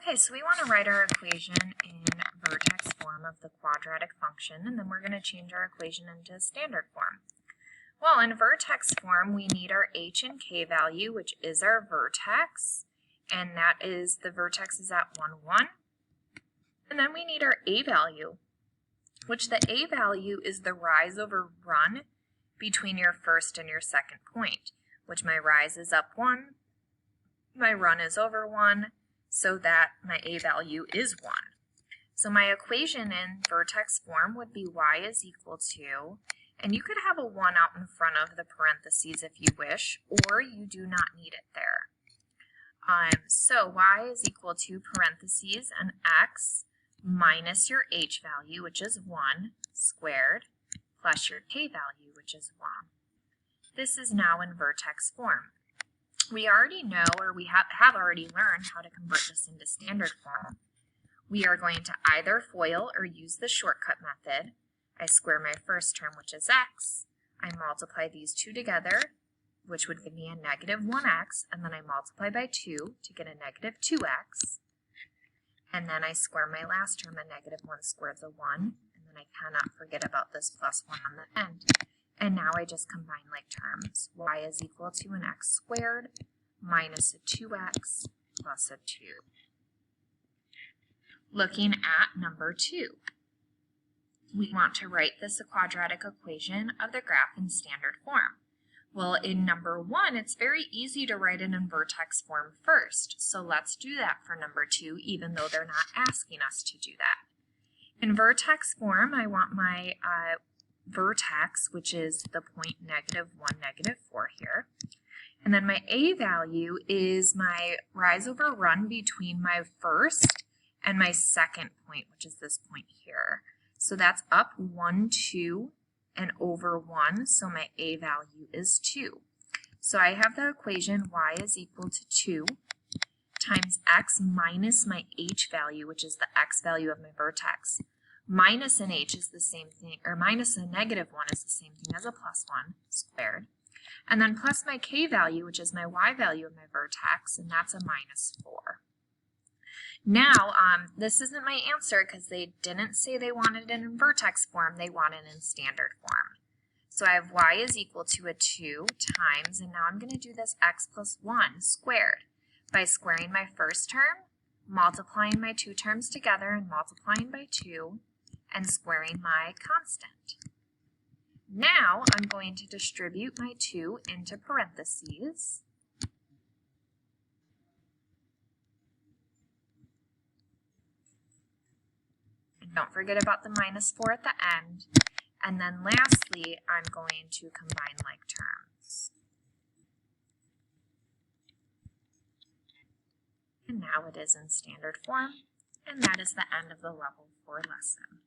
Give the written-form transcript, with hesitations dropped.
Okay, so we want to write our equation in vertex form of the quadratic function, and then we're going to change our equation into standard form. Well, in vertex form, we need our h and k value, which is our vertex, and that is, the vertex is at 1, 1. And then we need our a value, which the a value is the rise over run between your first and your second point, which my rise is up 1, my run is over 1, so that my a value is 1. So my equation in vertex form would be y is equal to, and you could have a 1 out in front of the parentheses if you wish, or you do not need it there. So y is equal to parentheses and x minus your h value, which is 1, squared, plus your k value, which is 1. This is now in vertex form. We already know, or we have already learned how to convert this into standard form. We are going to either FOIL or use the shortcut method. I square my first term, which is x. I multiply these two together, which would give me a negative 1x, and then I multiply by 2 to get a negative 2x. And then I square my last term, a negative 1 squared the 1, and then I cannot forget about this plus 1 on the end. And now I just combine like terms. Y is equal to an x squared minus a 2x plus a 2. Looking at number 2, we want to write this quadratic equation of the graph in standard form. Well, in number 1, it's very easy to write it in vertex form first. So let's do that for number 2, even though they're not asking us to do that. In vertex form, I want my vertex, which is the point negative 1, negative 4 here. And then my a value is my rise over run between my first and my second point, which is this point here. So that's up 1, 2, and over 1, so my a value is 2. So I have the equation y is equal to 2 times x minus my h value, which is the x value of my vertex. Minus an h is the same thing, or minus a negative 1 is the same thing as a plus 1 squared. And then plus my k value, which is my y value of my vertex, and that's a minus 4. Now, this isn't my answer because they didn't say they wanted it in vertex form, they want it in standard form. So I have y is equal to a 2 times, and now I'm going to do this x plus 1 squared by squaring my first term, multiplying my two terms together and multiplying by 2, and squaring my constant. Now I'm going to distribute my 2 into parentheses. And don't forget about the minus 4 at the end. And then lastly, I'm going to combine like terms. And now it is in standard form, and that is the end of the level 4 lesson.